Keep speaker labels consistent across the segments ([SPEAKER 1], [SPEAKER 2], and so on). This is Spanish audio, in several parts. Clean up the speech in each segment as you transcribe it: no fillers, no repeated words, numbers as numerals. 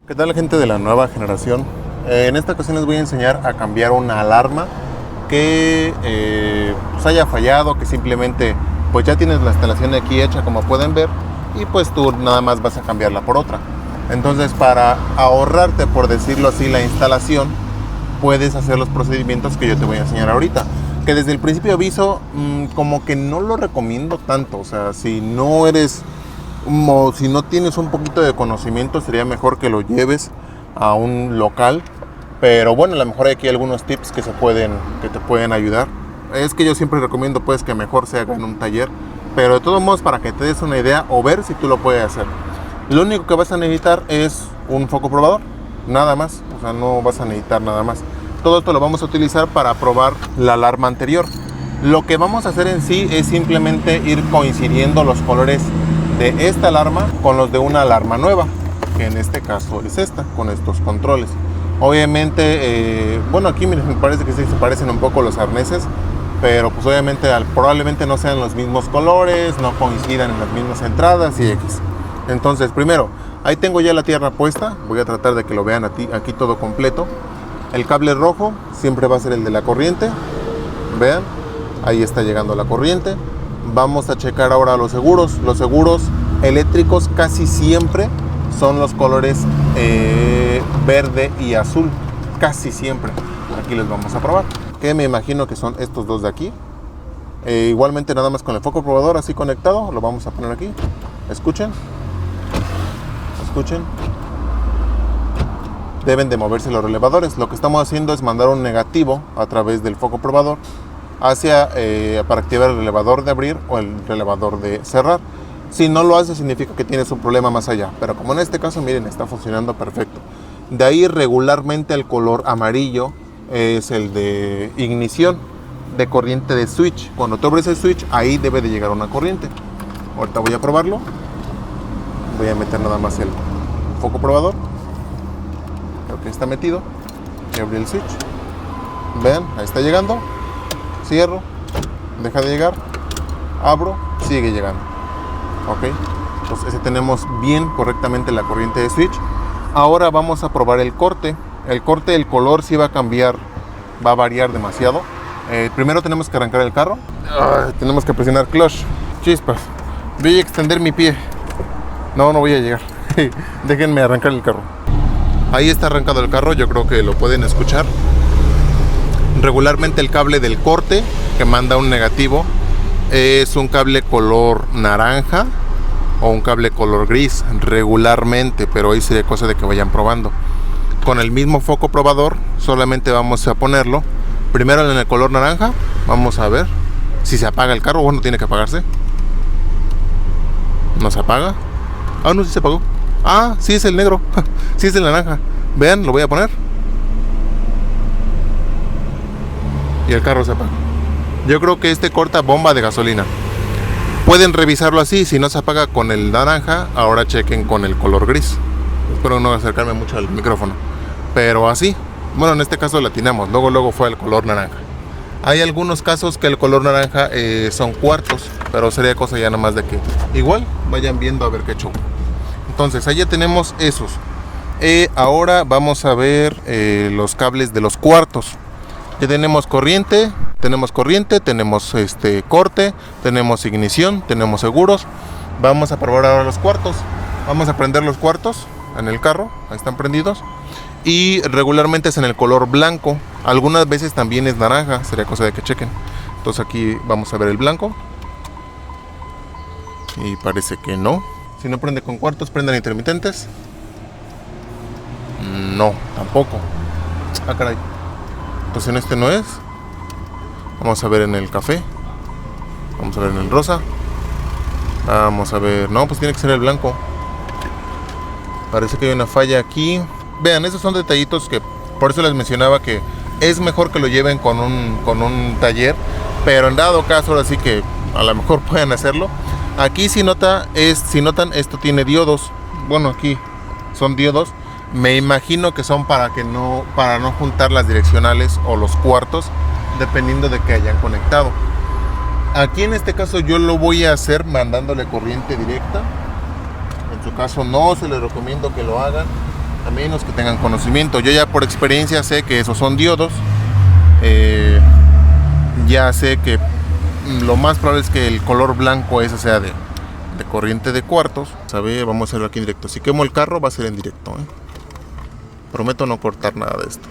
[SPEAKER 1] ¿Qué tal, gente de la nueva generación? En esta ocasión les voy a enseñar a cambiar una alarma que pues haya fallado, que simplemente pues ya tienes la instalación aquí hecha, como pueden ver, y pues tú nada más vas a cambiarla por otra. Entonces, para ahorrarte, por decirlo así, la instalación, puedes hacer los procedimientos que yo te voy a enseñar ahorita, que desde el principio aviso, como que no lo recomiendo tanto. O sea, si no eres o si no tienes un poquito de conocimiento, sería mejor que lo lleves a un local. Pero bueno, a lo mejor hay aquí algunos tips que te pueden ayudar. Es que yo siempre recomiendo pues que mejor se haga en un taller, pero de todos modos, para que te des una idea o ver si tú lo puedes hacer. Lo único que vas a necesitar es un foco probador, nada más. O sea, no vas a necesitar nada más. Todo esto lo vamos a utilizar para probar la alarma anterior. Lo que vamos a hacer en sí es simplemente ir coincidiendo los colores de esta alarma con los de una alarma nueva, que en este caso es esta, con estos controles. Obviamente, bueno, aquí me parece que sí se parecen un poco los arneses, pero pues obviamente probablemente no sean los mismos colores, no coincidan en las mismas entradas y X. Entonces, primero, ahí tengo ya la tierra puesta. Voy a tratar de que lo vean aquí todo completo. El cable rojo siempre va a ser el de la corriente. Vean, ahí está llegando la corriente. Vamos a checar ahora los seguros. Los seguros eléctricos casi siempre son los colores verde y azul. Casi siempre. Aquí les vamos a probar. Que me imagino que son estos dos de aquí. Igualmente, nada más con el foco probador así conectado. Lo vamos a poner aquí. Escuchen. Escuchen. Deben de moverse los relevadores. Lo que estamos haciendo es mandar un negativo a través del foco probador para activar el relevador de abrir o el relevador de cerrar. Si no lo hace, significa que tienes un problema más allá, pero como en este caso, miren, está funcionando perfecto. De ahí, regularmente el color amarillo es el de ignición, de corriente de switch. Cuando tú abres el switch, ahí debe de llegar una corriente. Ahorita voy a probarlo. Voy a meter nada más el foco probador. Creo que está metido. Y abrí el switch. Vean, ahí está llegando. Cierro, deja de llegar, abro, sigue llegando. Ok, entonces ese tenemos bien correctamente la corriente de switch. Ahora vamos a probar el corte. El color sí va a cambiar, va a variar demasiado. Primero tenemos que arrancar el carro. Tenemos que presionar clutch. Chispas, voy a extender mi pie. No voy a llegar. Déjenme arrancar el carro. Ahí está arrancado el carro, yo creo que lo pueden escuchar. Regularmente el cable del corte que manda un negativo es un cable color naranja o un cable color gris regularmente, pero ahí sería cosa de que vayan probando. Con el mismo foco probador solamente vamos a ponerlo primero en el color naranja. Vamos a ver si se apaga el carro. Bueno, tiene que apagarse. No se apaga. No, sí se apagó. Sí es el negro. Sí es el naranja. Vean, lo voy a poner y el carro se apaga. Yo creo que este corta bomba de gasolina. Pueden revisarlo así. Si no se apaga con el naranja, ahora chequen con el color gris. Espero no acercarme mucho al micrófono, pero así. Bueno, en este caso latinamos. Luego fue el color naranja. Hay algunos casos que el color naranja son cuartos, pero sería cosa ya nada más de que igual vayan viendo a ver qué show. Entonces ahí ya tenemos esos. Ahora vamos a ver los cables de los cuartos. Ya tenemos corriente, tenemos corte, tenemos ignición, tenemos seguros. Vamos a probar ahora los cuartos. Vamos a prender los cuartos en el carro, ahí están prendidos. Y regularmente es en el color blanco. Algunas veces también es naranja, sería cosa de que chequen. Entonces aquí vamos a ver el blanco. Y parece que no. Si no prende con cuartos, prendan intermitentes. No, tampoco. Caray. Pues en este no es. Vamos a ver en el café. Vamos a ver en el rosa. Vamos a ver. No, pues tiene que ser el blanco. Parece que hay una falla aquí. Vean, esos son detallitos que por eso les mencionaba que es mejor que lo lleven con un taller. Pero en dado caso, ahora sí que a lo mejor pueden hacerlo. Aquí si notan, esto tiene diodos. Bueno, aquí son diodos. Me imagino que son para no juntar las direccionales o los cuartos, dependiendo de que hayan conectado. Aquí en este caso yo lo voy a hacer mandándole corriente directa. En su caso no se les recomiendo que lo hagan. a menos que tengan conocimiento. Yo ya por experiencia sé que esos son diodos. Ya sé que lo más probable es que el color blanco ese sea de corriente de cuartos. A ver, vamos a hacerlo aquí en directo. Si quemo el carro va a ser en directo, ¿eh? Prometo no cortar nada de esto.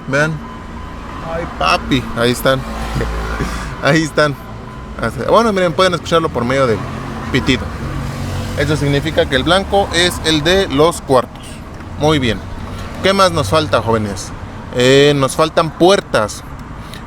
[SPEAKER 1] Vean. Ay, papi. Ahí están. Ahí están. Bueno, miren, pueden escucharlo por medio del pitido. Eso significa que el blanco es el de los cuartos. Muy bien. ¿Qué más nos falta, jóvenes? Nos faltan puertas.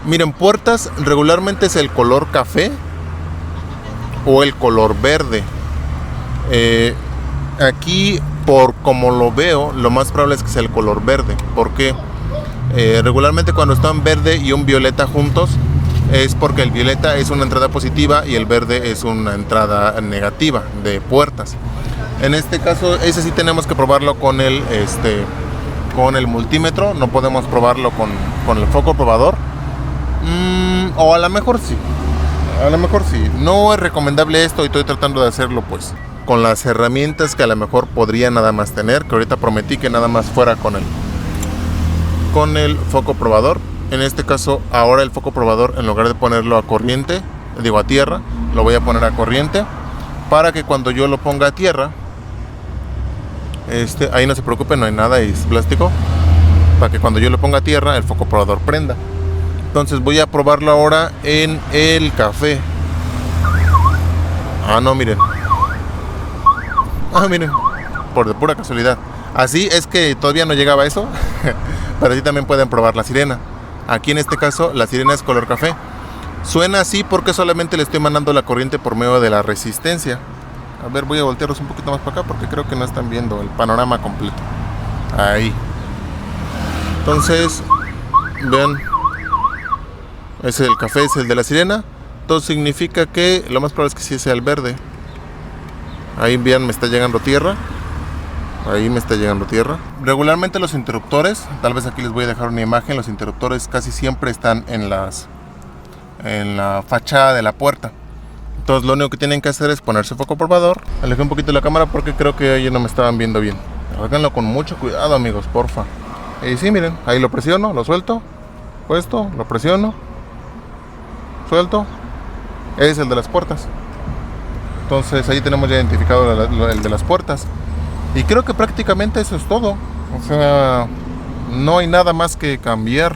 [SPEAKER 1] Miren, puertas regularmente es el color café o el color verde. Aquí, por como lo veo, lo más probable es que sea el color verde. ¿Por qué? Regularmente cuando están verde y un violeta juntos, es porque el violeta es una entrada positiva y el verde es una entrada negativa de puertas. En este caso, ese sí tenemos que probarlo con el multímetro. No podemos probarlo con el foco probador. O a lo mejor sí. A lo mejor sí. No es recomendable esto y estoy tratando de hacerlo pues con las herramientas que a lo mejor podría nada más tener. Que ahorita prometí que nada más fuera con el foco probador. En este caso, ahora el foco probador, en lugar de ponerlo a corriente, a tierra, lo voy a poner a corriente, para que cuando yo lo ponga a tierra, ahí no se preocupen, no hay nada, es plástico, para que cuando yo lo ponga a tierra, el foco probador prenda. Entonces voy a probarlo ahora en el café. No, miren. Miren, por de pura casualidad. Así es que todavía no llegaba eso, pero así también pueden probar la sirena. Aquí en este caso la sirena es color café. Suena así porque solamente le estoy mandando la corriente por medio de la resistencia. A ver, voy a voltearlos un poquito más para acá porque creo que no están viendo el panorama completo. Ahí. Entonces, vean, el café es el de la sirena. Entonces significa que lo más probable es que sí sea el verde. Ahí vean, me está llegando tierra. Ahí me está llegando tierra. Regularmente los interruptores, tal vez aquí les voy a dejar una imagen, los interruptores casi siempre están en la fachada de la puerta. Entonces lo único que tienen que hacer es ponerse foco probador. Alejé un poquito la cámara porque creo que ahí no me estaban viendo bien. Háganlo con mucho cuidado, amigos, porfa. Y sí, miren, ahí lo presiono, lo suelto, puesto, lo presiono, suelto. Es el de las puertas. Entonces ahí tenemos ya identificado el de las puertas. Y creo que prácticamente eso es todo. O sea, no hay nada más que cambiar.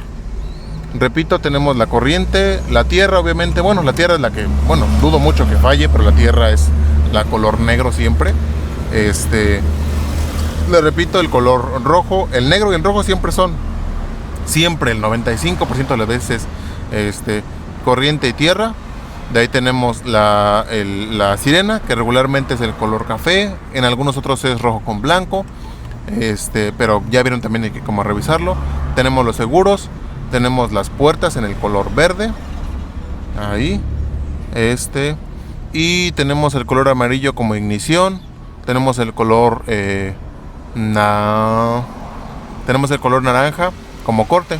[SPEAKER 1] Repito, tenemos la corriente, la tierra obviamente. Bueno, la tierra es la que, bueno, dudo mucho que falle, pero la tierra es la color negro siempre. Le repito, el color rojo, el negro y el rojo siempre son, siempre el 95% de las veces, corriente y tierra. De ahí tenemos la sirena, que regularmente es el color café. En algunos otros es rojo con blanco. Pero ya vieron también, hay que como revisarlo. Tenemos los seguros. Tenemos las puertas en el color verde. Ahí. Y tenemos el color amarillo como ignición. Tenemos el color... tenemos el color naranja como corte.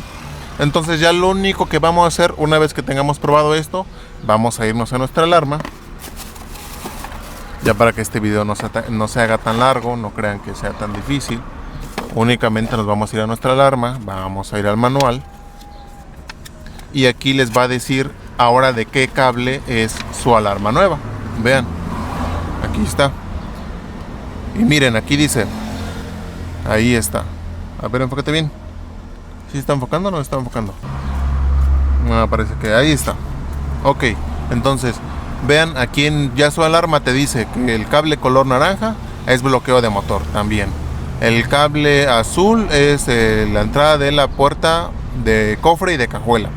[SPEAKER 1] Entonces ya lo único que vamos a hacer una vez que tengamos probado esto, vamos a irnos a nuestra alarma. Ya para que este video no se haga tan largo, no crean que sea tan difícil. Únicamente nos vamos a ir a nuestra alarma, vamos a ir al manual. Y aquí les va a decir ahora de qué cable es su alarma nueva. Vean, aquí está. Y miren, aquí dice, ahí está. A ver, enfócate bien. ¿Sí está enfocando o no está enfocando? No, parece que ahí está. Ok, entonces vean, aquí ya su alarma te dice que el cable color naranja es bloqueo de motor también. El cable azul es la entrada de la puerta de cofre y de cajuela.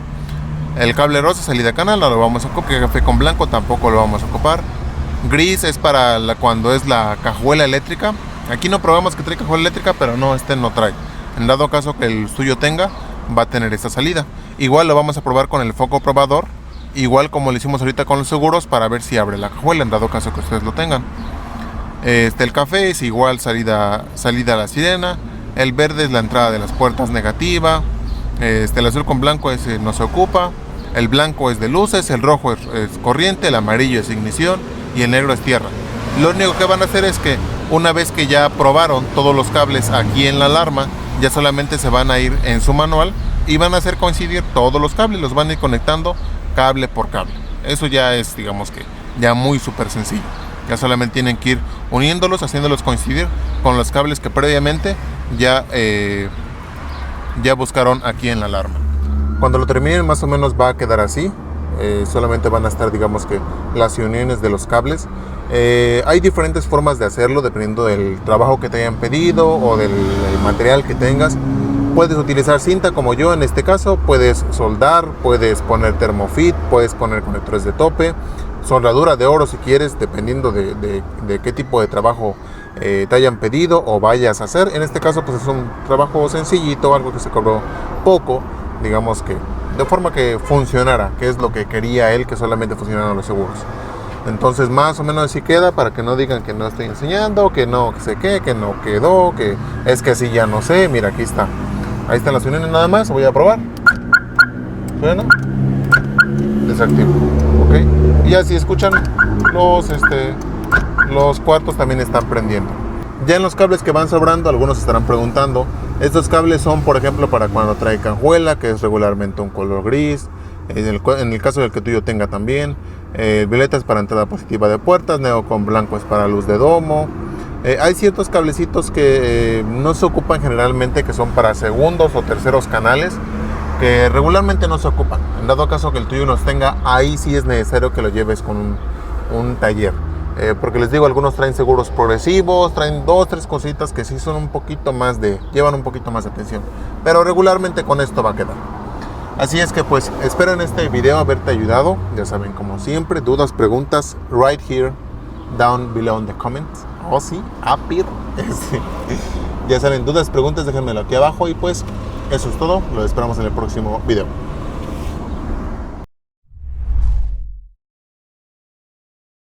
[SPEAKER 1] El cable rosa es salida canal, no lo vamos a ocupar. Café con blanco tampoco lo vamos a ocupar. Gris es para cuando es la cajuela eléctrica. Aquí no probamos que trae cajuela eléctrica, pero no, no trae. En dado caso que el suyo tenga, va a tener esta salida. Igual lo vamos a probar con el foco probador, igual como lo hicimos ahorita con los seguros, para ver si abre la cajuela, en dado caso que ustedes lo tengan. El café es igual salida a la sirena. El verde es la entrada de las puertas negativa. El azul con blanco no se ocupa. El blanco es de luces, el rojo es corriente, el amarillo es ignición y el negro es tierra. Lo único que van a hacer es que Una vez que ya probaron todos los cables aquí en la alarma, ya solamente se van a ir en su manual y van a hacer coincidir todos los cables, los van a ir conectando cable por cable. Eso ya es, digamos que, ya muy súper sencillo. Ya solamente tienen que ir uniéndolos, haciéndolos coincidir con los cables que previamente ya buscaron aquí en la alarma. Cuando lo terminen, más o menos va a quedar así. Solamente van a estar, digamos que, las uniones de los cables. Hay diferentes formas de hacerlo dependiendo del trabajo que te hayan pedido o del material que tengas. Puedes utilizar cinta como yo en este caso, puedes soldar, puedes poner termofit, puedes poner conectores de tope, soldadura de oro si quieres, dependiendo de qué tipo de trabajo te hayan pedido o vayas a hacer. En este caso pues es un trabajo sencillito, algo que se cobró poco, digamos que de forma que funcionara, que es lo que quería él, que solamente funcionaran los seguros. Entonces más o menos así queda, para que no digan que no estoy enseñando, que no sé qué, que no quedó, que es que así ya no sé. Mira, aquí está. Ahí están las uniones nada más, voy a probar. ¿Suena? Desactivo. Ok. Y así escuchan, los cuartos también están prendiendo. Ya en los cables que van sobrando, algunos estarán preguntando. Estos cables son, por ejemplo, para cuando trae cajuela, que es regularmente un color gris. En el caso del que tuyo tenga también. Violetas para entrada positiva de puertas. Neocon blanco es para luz de domo. Hay ciertos cablecitos que no se ocupan generalmente, que son para segundos o terceros canales, que regularmente no se ocupan. En dado caso que el tuyo nos tenga, ahí sí es necesario que lo lleves con un taller. Porque les digo, algunos traen seguros progresivos, traen 2-3 cositas que sí son un poquito más llevan un poquito más de atención. Pero regularmente con esto va a quedar. Así es que pues espero en este video haberte ayudado. Ya saben, como siempre, dudas, preguntas, right here, down below in the comments. Oh sí, up here. Ya saben, dudas, preguntas, déjenmelo aquí abajo. Y pues eso es todo, lo esperamos en el próximo video.